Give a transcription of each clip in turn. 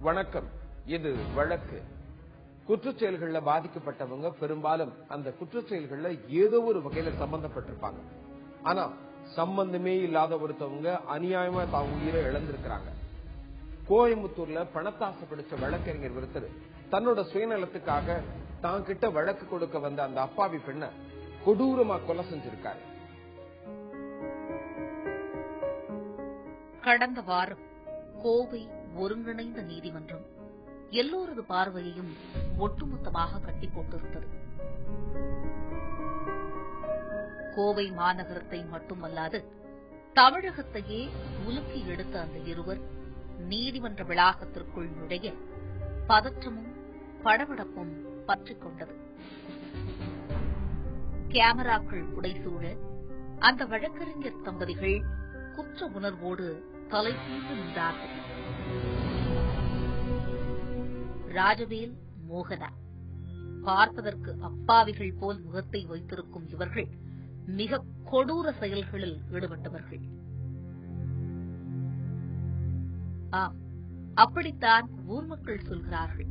வணக்கம். இது வழக்கு. குற்றச்செயல்கள்ல பாதிக்கப்பட்டவங்க பெரும்பாலும் அந்த குற்றச்செயல்கள்ல ஏதோ ஒரு வகையில சம்பந்தப்பட்டிருப்பாங்க. ஆனா சம்பந்தமே இல்லாத ஒருத்தவங்க அநியாயமா தான் உயிரை இழந்திருக்கிறாங்க. கோயம்புத்தூர்ல பணத்தாசை பிடிச்ச வழக்கறிஞர் ஒருத்தர் தன்னோட சுயநலத்துக்காக தான் கிட்ட வழக்கு கொடுக்க வந்த அந்த அப்பாவி பெண்ணை கொடூரமா கொலை செஞ்சிருக்காரு. கடந்த வாரம் கோவை ஒருங்கிணைந்த நீதிமன்றம் எல்லோரது பார்வையையும் ஒட்டுமொத்தமாக கட்டி போட்டிருந்தது. கோவை மாநகரத்தை மட்டுமல்லாது தமிழகத்தையே உலுக்கி எடுத்த அந்த இருவர் நீதிமன்ற வளாகத்திற்குள் நுழைய பதற்றமும் படபடப்பும் பற்றிக் கொண்டது. கேமராக்கள் புடைசூழ அந்த வழக்கறிஞர் தம்பதிகள் குற்ற உணர்வோடு தலை தூக்கி நின்றார்கள். ராஜவேல், மோகனா பார்ப்பதற்கு அப்பாவிகள் போல் முகத்தை வைத்திருக்கும் இவர்கள் மிக கொடூர செயல்களில் ஈடுபட்டவர்கள். ஆம், அப்படித்தான் ஊர் மக்கள் சொல்கிறார்கள்.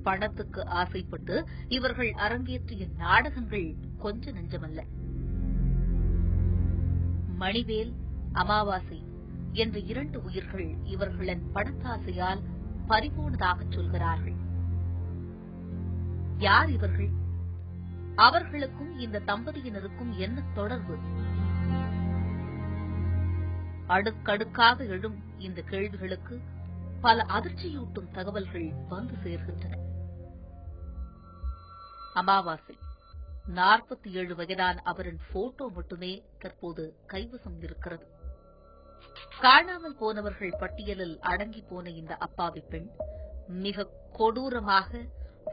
பணத்துக்கு ஆசைப்பட்டு இவர்கள் அரங்கேற்றிய நாடகங்கள் கொஞ்ச நெஞ்சமல்ல. மணிவேல், அமாவாசை என்ற 2 உயிர்கள் இவர்களின் பணத்தாசையால் பறிபோனதாக சொல்கிறார்கள். யார் இவர்கள்? அவர்களுக்கும் இந்த தம்பதியினருக்கும் என்ன தொடர்பு? அடுக்கடுக்காக எழும் இந்த கேள்விகளுக்கு பல அதிர்ச்சியூட்டும் தகவல்கள் வந்து சேர்கின்றன. அமாவாசை 47 வயதான அவரின் போட்டோ மட்டுமே தற்போது கைவசம் இருக்கிறது. காணாமல் போனவர்கள் பட்டியலில் அடங்கி போன இந்த அப்பாவி பெண் மிக கொடூரமாக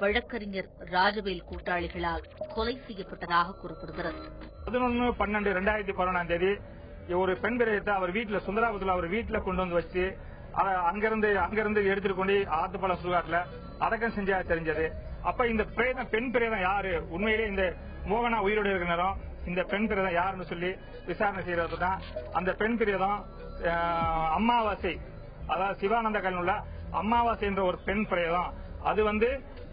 வழக்கறிஞர் ராஜவேல் கூட்டாளிகளால் கொலை செய்யப்பட்டதாக கூறப்படுகிறது. 11/12/2011 ஒரு பெண் பிரேதத்தை அவர் வீட்டில் சுந்தராபுரத்தில் அவர் வீட்டில் கொண்டு வந்து வச்சு அங்கிருந்து எடுத்துட்டு கொண்டு ஆத்துப்பாலம் சுடுகாட்டுல அடக்கம் செஞ்சா தெரிஞ்சது. அப்ப இந்த பெண் பிரேதம் யாரு, உண்மையிலே இந்த மோகனா உயிரோடு இருக்கிற நேரம் இந்த பெண் பிரேதம் யாருன்னு சொல்லி விசாரணை செய்யறது தான் அந்த பெண் பிரேதம் அமாவாசை, அதாவது சிவானந்த கல்லுள்ள அமாவாசை என்ற ஒரு பெண் பிரேதம். அது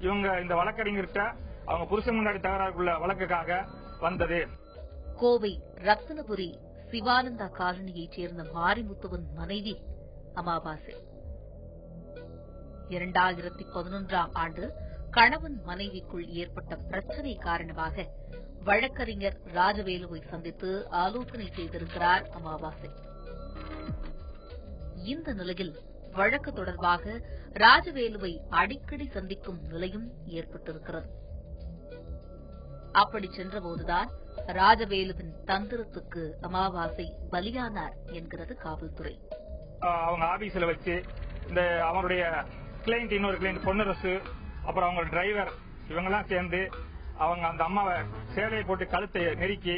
இவங்க இந்த வழக்கறிஞர்கிட்ட அவங்க புருஷன் முன்னாடி தகராறுக்குள்ள வழக்குக்காக வந்தது. கோவை ரத்னபுரி சிவானந்தா காலனியைச் சேர்ந்த மாரிமுத்துவன் மனைவி அமாவாசை 2011ஆம் ஆண்டு கணவன் மனைவிக்குள் ஏற்பட்ட பிரச்சனை காரணமாக வழக்கறிஞர் ராஜவேலுவை சந்தித்து ஆலோசனை செய்திருக்கிறார் அமாவாசை. இந்த நிலையில் வழக்கு தொடர்பாக ராஜவேலுவை அடிக்கடி சந்திக்கும் நிலையும் ஏற்பட்டிருக்கிறது. அப்படி சென்றபோதுதான் ராஜவேலுவின் தந்திரத்துக்கு அமாவாசை பலியானார் என்கிறது காவல்துறை. அவங்க ஆபீஸ்ல வச்சு இந்த அவருடைய கிளைண்ட், இன்னொரு கிளைண்ட் பொன்னரசு, அப்புறம் அவங்க டிரைவர் இவங்கெல்லாம் சேர்ந்து அவங்க அந்த அம்மாவை சேலையை போட்டு கழுத்தை நெருக்கி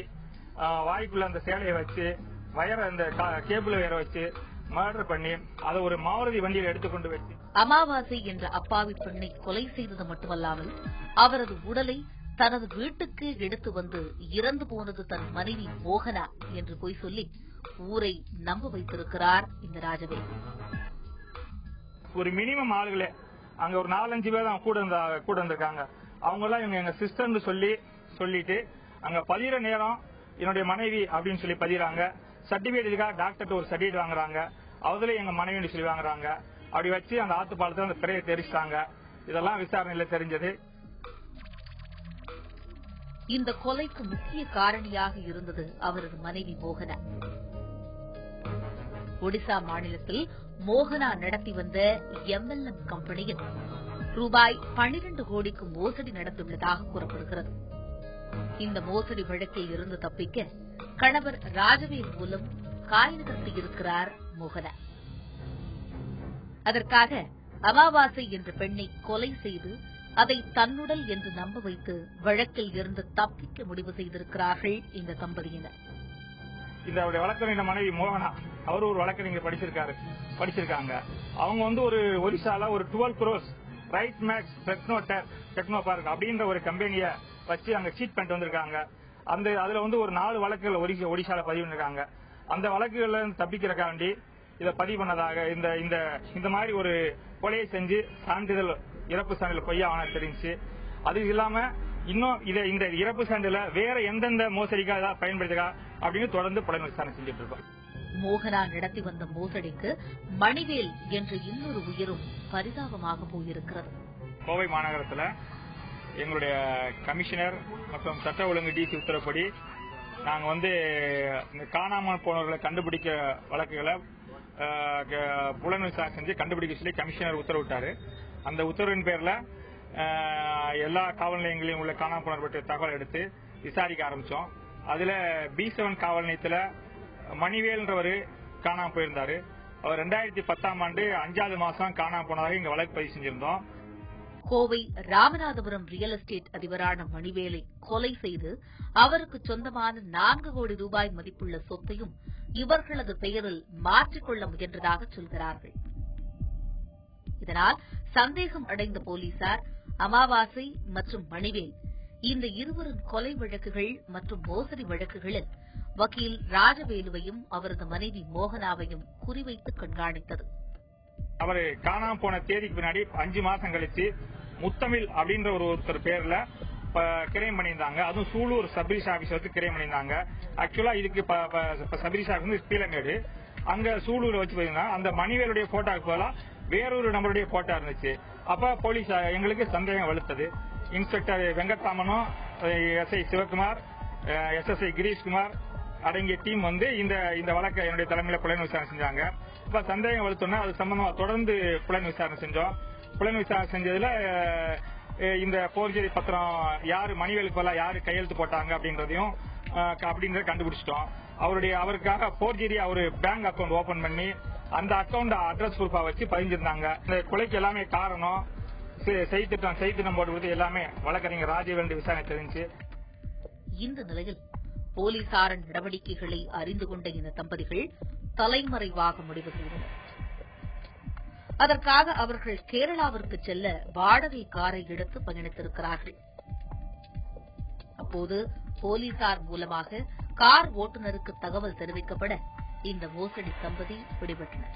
வாய்க்குள்ள அந்த சேலையை வச்சு அந்த கேபிள் வேற வச்சு மர்டர் பண்ணி அதை ஒரு மாருதி வண்டியில் எடுத்துக்கொண்டு வச்சு அமாவாசை என்ற அப்பாவி பெண்ணை கொலை செய்தது மட்டுமல்லாமல் அவரது உடலை தனது வீட்டுக்கு எடுத்து வந்து இறந்து போனது தன் மனைவி மோகனா என்று பொய் சொல்லி ஊரை நம்ப வைத்திருக்கிறார் இந்த ராஜவேல். ஒரு மினிமம் ஆளுகளே அங்க ஒரு 4-5 பேர் தான் கூட இருந்திருக்காங்க. அவங்க எல்லாம் இவங்க எங்க சிஸ்டர்னு சொல்லிட்டு அங்க பதிகிற நேரம் என்னுடைய மனைவி அப்படின்னு சொல்லி பதிகிறாங்க. சர்டிபிகேட் இதுக்காக டாக்டர் ஒரு சர்டிபிகேட் வாங்குறாங்க. அதுல எங்க மனைவின்னு சொல்லி வாங்குறாங்க. அப்படி வச்சு அந்த ஆத்து பாலத்துல அந்த பிறையை தெரிச்சிட்டாங்க. இதெல்லாம் விசாரணையில தெரிஞ்சது. இந்த கொலைக்கு முக்கிய காரணியாக இருந்தது அவரது மனைவி மோகனா. ஒடிசா மாநிலத்தில் மோகனா நடத்தி வந்த MLM கம்பெனியில் ரூபாய் 12 கோடிக்கு மோசடி நடந்துள்ளதாக கூறப்படுகிறது. இந்த மோசடி வழக்கில் இருந்து தப்பிக்க கணவர் ராஜவேல் மூலம் காய் நகர்த்தியிருக்கிறார் மோகனா. அதற்காக அமாவாசை என்ற பெண்ணை கொலை செய்து அதை தன்னுடல் என்று நம்ப வைத்து வழக்கில் இருந்து தப்பிக்க முடிவு செய்திருக்கிறார்கள் இந்த தம்பதியினர். இந்த வழக்கறிஞர் மனைவி மோகனா அவர் ஒரு வழக்கறிஞர் படிச்சிருக்காங்க. அவங்க ஒரு ஒரிசால ஒரு 12 crores Right Max Techno Park அப்படின்ற ஒரு கம்பெனியை வச்சு அங்க சீட் பண்ணிட்டு வந்திருக்காங்க. அதுல ஒரு 4 வழக்குகள் ஒடிசால பதிவு பண்ணிருக்காங்க. அந்த வழக்குகள்ல தப்பிக்கிறக்காண்டி இதை பதிவு பண்ணதாக இந்த மாதிரி ஒரு கொலையை செஞ்சு சான்றிதழ் இறப்பு சான்றிதழ் பொய்யா ஆன தெரிஞ்சு. அது இல்லாம இன்னும் இந்த இறப்பு சான்றிதழ வேற எந்தெந்த மோசடிக்காக பயன்படுத்துகா அப்படின்னு தொடர்ந்து புலன் விசாரணை செஞ்சுட்டு இருக்கோம். மோகனா நடத்தி வந்த மோசடிக்கு மணிவேல் என்ற இன்னொரு உயிரும் பரிதாபமாக போயிருக்கிறது. கோவை மாநகரத்துல எங்களுடைய கமிஷனர் மற்றும் சட்ட ஒழுங்கு டிசி உத்தரப்படி நாங்க காணாமல் போனவர்களை கண்டுபிடிக்க வழக்குகளை புலன் விசாரணை செஞ்சு கண்டுபிடிக்க சொல்லி கமிஷனர் உத்தரவிட்டாரு. அந்த உத்தரவின் பேர்ல எல்லா காவல் நிலையங்களையும் உள்ள காணாமல் போனவர் பற்றிய தகவல் எடுத்து விசாரிக்க ஆரம்பிச்சோம். அதுல B7 காவல் நிலையத்துல மணிவேல்ன்றவர் காணாம போயிருந்தாரு. அவர் 2010ஆம் ஆண்டு 5வது மாசம் காணாம போனதாக இங்க வழக்கு பதிவு செஞ்சிருந்தோம். கோவை ராமநாதபுரம் ரியல் எஸ்டேட் அதிபரான மணிவேலை கொலை செய்து அவருக்கு சொந்தமான 4 கோடி ரூபாய் மதிப்புள்ள சொத்தையும் இவர்களது பெயரில் மாற்றிக்கொள்ள முயன்றதாக சொல்கிறார்கள். இதனால் சந்தேகம் அடைந்த போலீசார் அமாவாசை மற்றும் மணிவேல் இந்த இருவரின் கொலை வழக்குகள் மற்றும் மோசடி வழக்குகளில் வக்கீல் ராஜவேலுவையும் அவரது மனைவி மோகனாவையும் குறிவைத்து கண்காணித்தது. அவர் காணாம போன தேதிக்கு பின்னாடி 5 மாசம் கழிச்சு முத்தமிழ் அப்படின்ற ஒருத்தர் பேர்ல கிரைம் பண்ணியிருந்தாங்க. அதுவும் சூலூர் சப்ரிஷ் ஆபீஸ் கிரைம் பண்ணியிருந்தாங்க. ஆக்சுவலா இதுக்கு சப்ரிஷ் ஆபீஸ் பீலமேடு அங்க சூலூர் வச்சு போயிருந்தாங்க. அந்த மணிவேலுடைய போட்டோக்கு போல வேறொரு நபருடைய போட்டோ இருந்துச்சு. அப்ப போலீஸ் எங்களுக்கு சந்தேகம் வலுத்தது. Inspector வெங்கட்ராமனும் SI Sivakumar SSI Girish Kumar அடங்கிய டீம் இந்த வழக்கை என்னுடைய தலைமையில புலன் விசாரணை செஞ்சாங்க. இப்ப சந்தேகம் வலுத்தோம்னா அது சம்பந்தமா தொடர்ந்து புலன் விசாரணை செஞ்சோம். புலன் விசாரணை செஞ்சதுல இந்த போர்ஜரி பத்திரம் யாரு மணிவேலுக்கு பதிலா யாரு கையெழுத்து போட்டாங்க அப்படின்றத கண்டுபிடிச்சிட்டோம். அவருக்காக போர்ஜரி அவரு பேங்க் அக்கௌண்ட் ஓபன் பண்ணி அந்த அக்கௌண்ட் அட்ரஸ் ப்ரூஃபா வச்சு பதிஞ்சிருந்தாங்க. இந்த கொலைக்கு எல்லாமே காரணம் செய்திட்டம் போட்டு எல்லாமே வழக்கறிஞர் ராஜவேல் விசாரணை தெரிஞ்சு. இந்த நிலையில் போலீசாரின் நடவடிக்கைகளை அறிந்து கொண்ட இந்த தம்பதிகள் தலைமறைவாக முடிவு செய்தனர். அதற்காக அவர்கள் கேரளாவிற்கு செல்ல வாடகை காரை எடுத்து பயணித்திருக்கிறார்கள். அப்போது போலீசார் மூலமாக கார் ஓட்டுநருக்கு தகவல் தெரிவிக்கப்பட இந்த மோசடி தம்பதி பிடிபட்டனர்.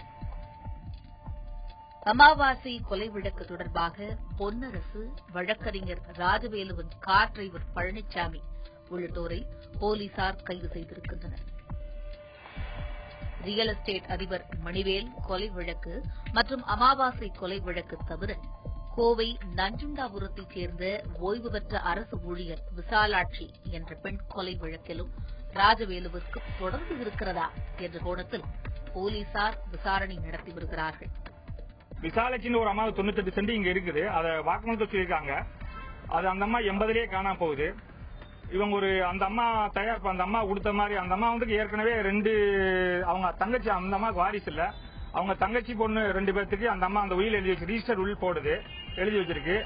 அமாவாசை கொலை வழக்கு தொடர்பாக பொன்னரசு, வழக்கறிஞர் ராஜவேலுவின் கார் டிரைவர் பழனிசாமி உள்ளிட்டோரை போலீசார் கைது செய்திருக்கின்றனர். ரியல் எஸ்டேட் அதிபர் மணிவேல் கொலை வழக்கு மற்றும் அமாவாசை கொலை வழக்கு தவிர கோவை நஞ்சுண்டாபுரத்தைச் சேர்ந்த ஓய்வு பெற்ற அரசு ஊழியர் விசாலாட்சி என்ற பெண் கொலை வழக்கிலும் ராஜவேலுவிற்கு தொடர்பு இருக்கிறதா என்ற கோணத்தில் போலீசார் விசாரணை நடத்தி வருகிறார்கள். விசாலாட்சின்னு ஒரு அம்மா 98 சென்ட் இங்க இருக்குது. அதை வாக்குமூலத்தை சொல்லியிருக்காங்க. அது அந்த அம்மா 80லயே காணாம போகுது. இவங்க அந்த அம்மா அந்த அம்மா கொடுத்த மாதிரி அந்த அம்மா ஏற்கனவே 2 அவங்க தங்கச்சி, அந்த அம்மாவுக்கு வாரிசு இல்ல, அவங்க தங்கச்சி பொண்ணு 2 பேர்த்துக்கு அந்த அம்மா அந்த உயில் எழுதி வச்சு ரிஜிஸ்டர் வில் போடுது, எழுதி வச்சிருக்கு.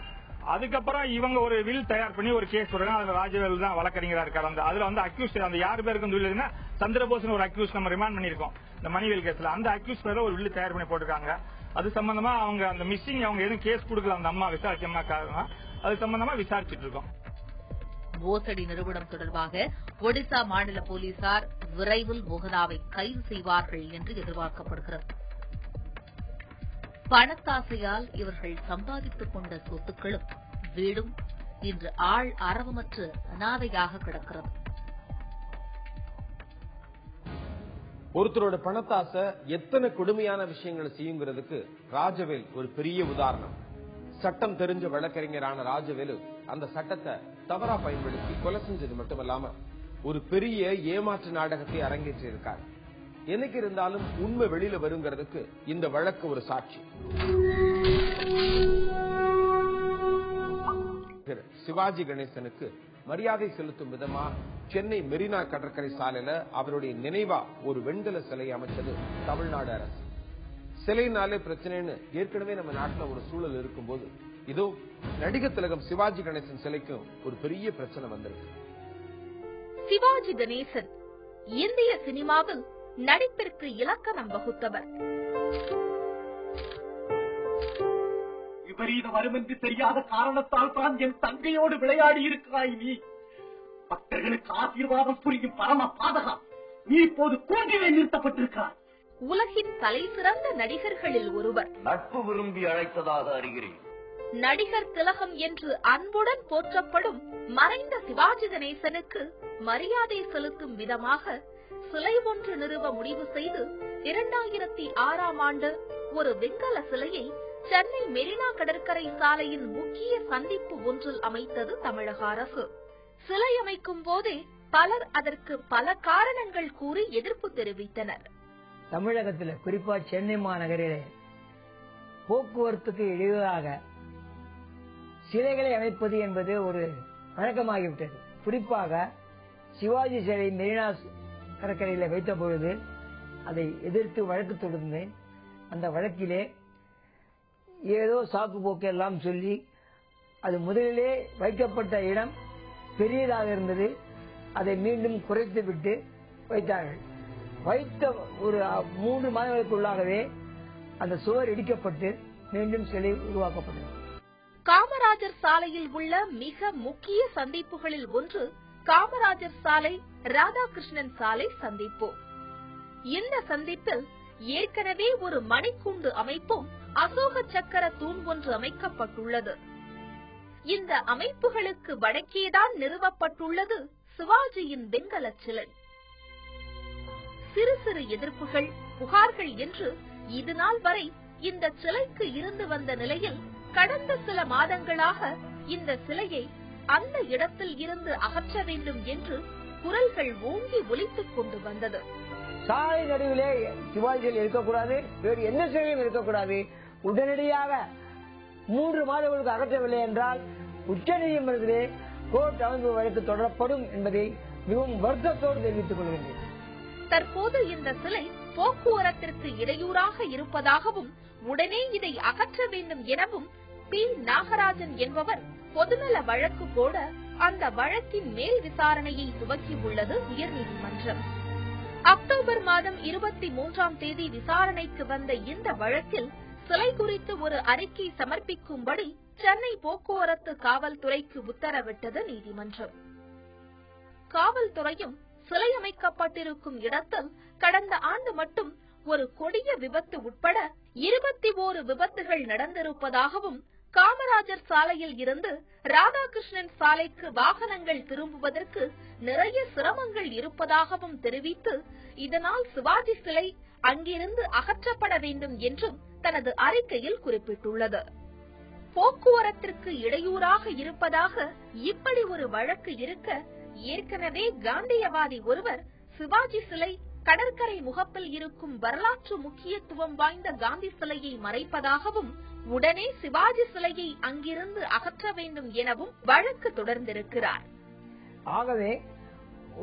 அதுக்கப்புறம் இவங்க ஒரு வில் தயார் பண்ணி ஒரு கேஸ் போடுறாங்க. அதுல ராஜவேல் தான் வழக்கறிஞரா இருக்காரு. அதுல அக்யூஸ் அந்த 6 பேருக்கு வில் சந்திரபோஸ் ஒரு அக்யூஸ் நம்ம ரிமாண்ட் பண்ணிருக்கோம் இந்த மணிவேல் கேஸ்ல. அந்த அக்யூஸ் பேர்ல ஒரு வில் தயார் பண்ணி போட்டுருக்காங்க. அது சம்பந்தமா அவங்க அந்த மிஸ்ஸிங் அவங்க எதுவும் கேஸ் கொடுக்கல அந்த அம்மா விசாரிச்ச அம்மா காரணம். அது சம்பந்தமா விசாரிச்சுட்டு இருக்கோம். மோசடி நிறுவனம் தொடர்பாக ஒடிசா மாநில போலீசார் விரைவில் மோகனாவை கைது செய்வார்கள் என்று எதிர்பார்க்கப்படுகிறது. பணத்தாசையால் இவர்கள் சம்பாதித்துக் கொண்ட சொத்துக்களும் வீடும் இன்று ஆள் அரவமற்று அனாதையாக கிடக்கிறது. ஒருத்தரோட பணத்தாசை எத்தனை கொடுமையான விஷயங்களை செய்யுங்கிறதுக்கு ராஜவேல் ஒரு பெரிய உதாரணம். சட்டம் தெரிஞ்ச வழக்கறிஞரான ராஜவேலு அந்த சட்டத்தை தவறா பயன்படுத்தி கொலை செஞ்சது மட்டுமல்லாம ஒரு பெரிய ஏமாற்று நாடகத்தை அரங்கேற்றி இருக்கார். என்னைக்கு இருந்தாலும் உண்மை வெளியில வருங்கிறதுக்கு இந்த வழக்கு ஒரு சாட்சி. சிவாஜி கணேசனுக்கு மரியாதை செலுத்தும் விதமா சென்னை மெரினா கடற்கரை சாலையில அவருடைய நினைவா ஒரு வெண்கல சிலை அமைச்சது தமிழ்நாடு அரசு. சிலைனாலே பிரச்சனைன்னு ஏற்கனவே நம்ம நாட்டுல ஒரு சூழல் இருக்கும்போது இதோ நடிகர் திலகம் சிவாஜி கணேசன் சிலைக்கும் ஒரு பெரிய பிரச்சனை வந்திருக்கு. சிவாஜி கணேசன் இந்திய சினிமாவில் நடிப்பிற்கு இலக்கணம் வகுத்தவர். விபரீதம் வரும் என்று தெரியாத காரணத்தால் தான் என் தங்கையோடு விளையாடி இருக்கிறாய் நீ. பக்தர்களுக்கு ஆசீர்வாதம் புரியும் பரம பாதகம் நீ இப்போது கூண்டிலே நிறுத்தப்பட்டிருக்கிறாய். உலகின் தலைசிறந்த நடிகர்களில் ஒருவர். நட்பு விரும்பி அழைத்ததாக அறிகிறேன். நடிகர் திலகம் என்று அன்புடன் போற்றப்படும் மறைந்த சிவாஜி கணேசனுக்கு மரியாதை செலுத்தும் விதமாக சிலை ஒன்று நிறுவ முடிவு செய்து 2006ஆம் ஆண்டு ஒரு வெண்கல சிலையை சென்னை மெரினா கடற்கரை சாலையின் முக்கிய சந்திப்பு ஒன்றில் அமைத்தது தமிழக அரசு. சிலை அமைக்கும் போதே பலர் அதற்கு பல காரணங்கள் கூறி எதிர்ப்பு தெரிவித்தனர். தமிழகத்தில் குறிப்பா சென்னை மாநகரிலே போக்குவரத்துக்கு இடையூறாக சிலைகளை அமைப்பது என்பது ஒரு வழக்கமாகிவிட்டது. குறிப்பாக சிவாஜி சிலை மெரினா கடற்கரையில் வைத்த பொழுது அதை எதிர்த்து வழக்கு தொடர்ந்தேன். அந்த வழக்கிலே ஏதோ சாக்கு போக்கு எல்லாம் சொல்லி அது முதலிலே வைக்கப்பட்ட இடம் பெரியதாக இருந்தது, அதை மீண்டும் குறைத்து விட்டு வைத்தார்கள். வைத்த ஒரு 3 மாதங்களுக்குள்ளாகவே அந்த சுவர் இடிக்கப்பட்டு மீண்டும் சிலை உருவாக்கப்பட்டது. காமராஜர் சாலையில் உள்ள மிக முக்கிய சந்திப்புகளில் ஒன்று காமராஜர் சாலை ராதாகிருஷ்ணன் சாலை சந்திப்பு. இந்த சந்திப்பில் ஏற்கனவே ஒரு மணிக்கூண்டு அமைப்பும் அசோக சக்கர தூண் ஒன்று அமைக்கப்பட்டுள்ளது. இந்த அமைப்புகளுக்கு வடக்கேதான் நிறுவப்பட்டுள்ளது சிவாஜியின் வெண்கல சிலை. சிறு சிறு எதிர்ப்புகள், புகார்கள் என்று இதுநாள் வரை இந்த சிலைக்கு இருந்து வந்த நிலையில் கடந்த சில மாதங்களாக இந்த சிலையை அந்த இடத்தில் இருந்து அகற்ற வேண்டும் என்று குரல்கள் ஓங்கி ஒலித்துக் கொண்டு வந்தது. சாலை நடுவிலே சிவாஜிகள் இருக்கக்கூடாது, வேறு எந்த சிலையும் இருக்கக்கூடாது. உடனடியாக 3 மாதங்களுக்கு அகற்றவில்லை என்றால் உச்சநீதிமன்றத்திலே கோர்ட் அமைப்பு வழக்கு தொடரப்படும் என்பதை மிகவும் வருத்தத்தோடு தெரிவித்துக் கொள்கின்றேன். தற்போது இந்த சிலை போக்குவரத்திற்கு இடையூறாக இருப்பதாகவும் உடனே இதை அகற்ற வேண்டும் எனவும் பி. நாகராஜன் என்பவர் பொதுநல வழக்கு போட அந்த வழக்கின் மேல் விசாரணையை துவக்கியுள்ளது உயர்நீதிமன்றம். அக்டோபர் மாதம் 23ஆம் தேதி விசாரணைக்கு வந்த இந்த வழக்கில் சிலை குறித்து ஒரு அறிக்கை சமர்ப்பிக்கும்படி சென்னை போக்குவரத்து காவல்துறைக்கு உத்தரவிட்டது நீதிமன்றம். காவல்துறையும் சிலை அமைக்கப்பட்டிருக்கும் இடத்தில் கடந்த ஆண்டு மட்டும் ஒரு கொடிய விபத்து உட்பட 21 விபத்துகள் நடந்திருப்பதாகவும் காமராஜர் சாலையில் இருந்து ராதாகிருஷ்ணன் சாலைக்கு வாகனங்கள் திரும்புவதற்கு நிறைய சிரமங்கள் இருப்பதாகவும் தெரிவித்து இதனால் சிவாஜி சிலை அங்கிருந்து அகற்றப்பட வேண்டும் என்றும் தனது அறிக்கையில் குறிப்பிட்டுள்ளது. போக்குவரத்திற்கு இடையூறாக இருப்பதாக இப்படி ஒரு வழக்கு இருக்க ஏற்கனவே காந்தியவாதி ஒருவர் சிவாஜி சிலை கடற்கரை முகப்பில் இருக்கும் வரலாற்று முக்கியத்துவம் வாய்ந்த காந்தி சிலையை மறைப்பதாகவும் உடனே சிவாஜி சிலையை அங்கிருந்து அகற்ற வேண்டும் எனவும் வழக்கு தொடர்ந்திருக்கிறார். ஆகவே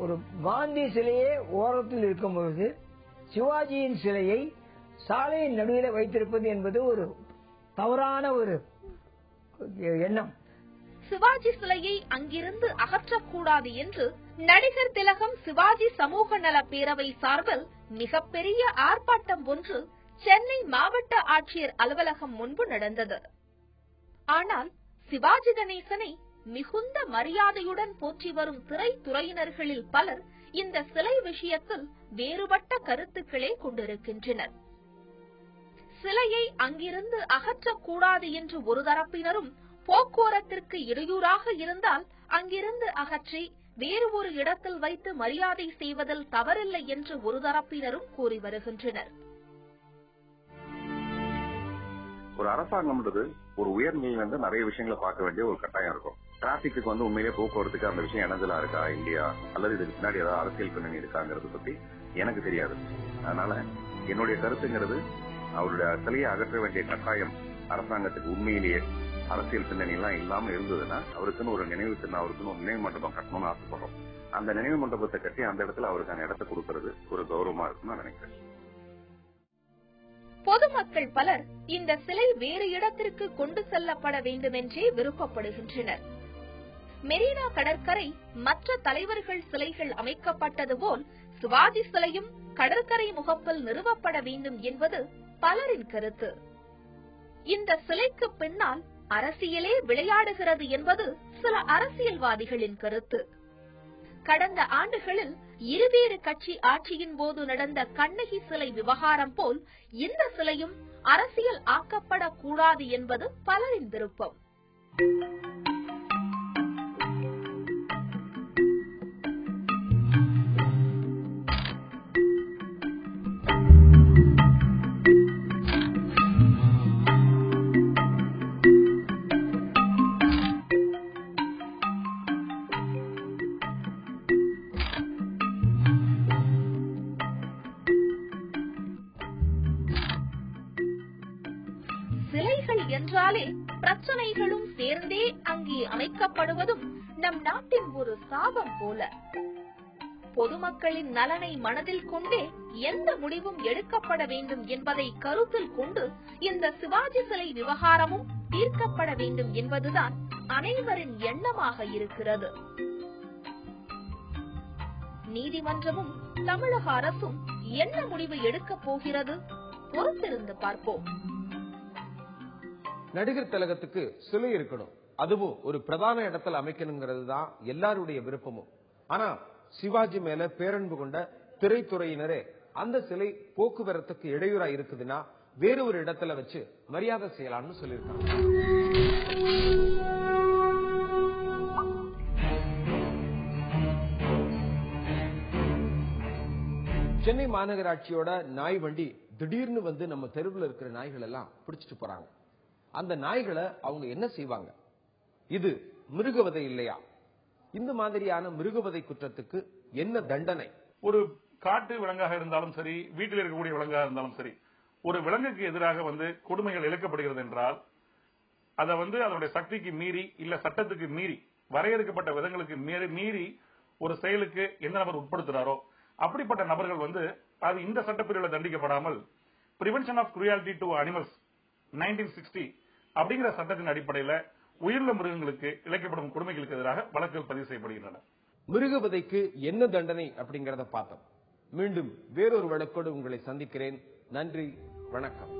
ஒரு காந்தி சிலையே ஓரத்தில் இருக்கும் பொழுது சிவாஜியின் சிலையை சாலையின் நடுவில் வைத்திருப்பது என்பது ஒரு தவறான ஒரு எண்ணம். சிவாஜி சிலையை அங்கிருந்து அகற்றக்கூடாது என்று நடிகர் திலகம் சிவாஜி சமூக நல பேரவை சார்பில் மிகப்பெரிய ஆர்ப்பாட்டம் ஒன்று சென்னை மாவட்ட ஆட்சியர் அலுவலகம் முன்பு நடந்தது. ஆனால் சிவாஜி கணேசனை மிகுந்த மரியாதையுடன் போற்றி வரும் திரைத்துறையினர்களில் பலர் இந்த சிலை விஷயத்தில் வேறுபட்ட கருத்துக்களே கொண்டிருக்கின்றனர். சிலையை அங்கிருந்து அகற்றக்கூடாது என்று ஒரு தரப்பினரும் போக்குவரத்திற்கு இடையூறாக இருந்தால் அங்கிருந்து அகற்றி வேறு ஒரு இடத்தில் வைத்து மரியாதை செய்வதில் தவறில்லை என்று ஒரு தரப்பினரும் கூறி வருகின்றனர். ஒரு அரசாங்கம்ன்றது ஒரு உயர்நிலையில நிறைய விஷயங்களை பார்க்க வேண்டிய ஒரு கட்டாயம் இருக்கும். டிராபிக்கு உண்மையிலேயே போக்குவரத்துக்கு அந்த விஷயம் இணைஞ்சலா இருக்கா இல்லையா, அல்லது இதுக்கு பின்னாடி ஏதாவது அரசியல் பின்னணி இருக்காங்கிறத பத்தி எனக்கு தெரியாது. அதனால என்னுடைய கருத்துங்கிறது அவருடைய சிலையை அகற்ற வேண்டிய கட்டாயம் அரசாங்கத்துக்கு உண்மையிலேயே அரசியல் பின்னணி எல்லாம் இல்லாம இருந்ததுன்னா அவருக்குன்னு ஒரு நினைவு சின்னம், அவருக்குன்னு ஒரு நினைவு மண்டபம் கட்டணும்னு ஆசைப்படுறோம். அந்த நினைவு மண்டபத்தை கட்டி அந்த இடத்துல அவருக்கான இடத்தை கொடுக்கறது ஒரு கௌரவமா இருக்குன்னு நான் நினைக்கிறேன். பொதுமக்கள் பலர் இந்த சிலை வேறு இடத்திற்கு கொண்டு செல்லப்பட வேண்டும் என்றே விருப்பப்படுகின்றனர். மெரினா கடற்கரை மற்ற தலைவர்கள் சிலைகள் அமைக்கப்பட்டது போல் சிவாஜி சிலையும் கடற்கரை முகப்பில் நிறுவப்பட வேண்டும் என்பது பலரின் கருத்து. இந்த சிலைக்கு பின்னால் அரசியலே விளையாடுகிறது என்பது சில அரசியல்வாதிகளின் கருத்து. கடந்த ஆண்டுகளில் இருவேறு கட்சி ஆட்சியின் போது நடந்த கண்ணகி சிலை விவகாரம் போல் இந்த சிலையும் அரசியல் ஆக்கப்படக்கூடாது என்பது பலரின் விருப்பம். சிலைகள் என்றாலே பிரச்சனைகளும் சேர்ந்தே அங்கே அமைக்கப்படுவதும் நம் நாட்டின் ஒரு சாபம் போல. பொதுமக்களின் நலனை மனதில் கொண்டே எந்த முடிவும் எடுக்கப்பட வேண்டும் என்பதை கருத்தில் கொண்டு இந்த சிவாஜி சிலை விவகாரமும் தீர்க்கப்பட வேண்டும் என்பதுதான் அனைவரின் எண்ணமாக இருக்கிறது. நீதிமன்றமும் தமிழக அரசும் என்ன முடிவு எடுக்கப் போகிறது பொறுத்திருந்து பார்ப்போம். நடிகர் திலகத்துக்கு சிலை இருக்கணும், அதுவும் ஒரு பிரதான இடத்துல அமைக்கணுங்கிறது தான் எல்லாருடைய விருப்பமும். ஆனா சிவாஜி மேல பேரன்பு கொண்ட திரைத்துறையினரே அந்த சிலை போக்குவரத்துக்கு இடையூறா இருக்குதுன்னா வேற ஒரு இடத்துல வச்சு மரியாதை செய்யலாம்னு சொல்லியிருக்காங்க. சென்னை மாநகராட்சியோட நாய் வண்டி திடீர்னு வந்து நம்ம தெருவில் இருக்கிற நாய்கள் எல்லாம் பிடிச்சிட்டு போறாங்க. அந்த நாய்களை அவங்க என்ன செய்வாங்க? இது மிருகவதை இல்லையா? இந்த மாதிரியான மிருகவதை குற்றத்துக்கு என்ன தண்டனை? ஒரு காட்டு விலங்காக இருந்தாலும் சரி, வீட்டில் இருக்கக்கூடிய விலங்காக இருந்தாலும் சரி, ஒரு விலங்குக்கு எதிராக கொடுமைகள் இழைக்கப்படுகிறது என்றால் அதை அதனுடைய சக்திக்கு மீறி இல்ல சட்டத்துக்கு மீறி வரையறுக்கப்பட்ட விதங்களுக்கு மீறி ஒரு செயலுக்கு எந்த நபர் உட்படுத்துறாரோ அப்படிப்பட்ட நபர்கள் அது இந்த சட்டப்பிரிவில் தண்டிக்கப்படாமல் பிரிவென்ஷன் ஆஃப் குரூயாலிட்டி டு அனிமல்ஸ் 1960 அப்படிங்கிற சட்டத்தின் அடிப்படையில் உயிருள்ள மிருகங்களுக்கு இழைக்கப்படும் கொடுமைகளுக்கு எதிராக வழக்குகள் பதிவு செய்யப்படுகின்றன. மிருகவதைக்கு என்ன தண்டனை அப்படிங்கறத பார்த்தோம். மீண்டும் வேறொரு வழக்கோடு உங்களை சந்திக்கிறேன். நன்றி, வணக்கம்.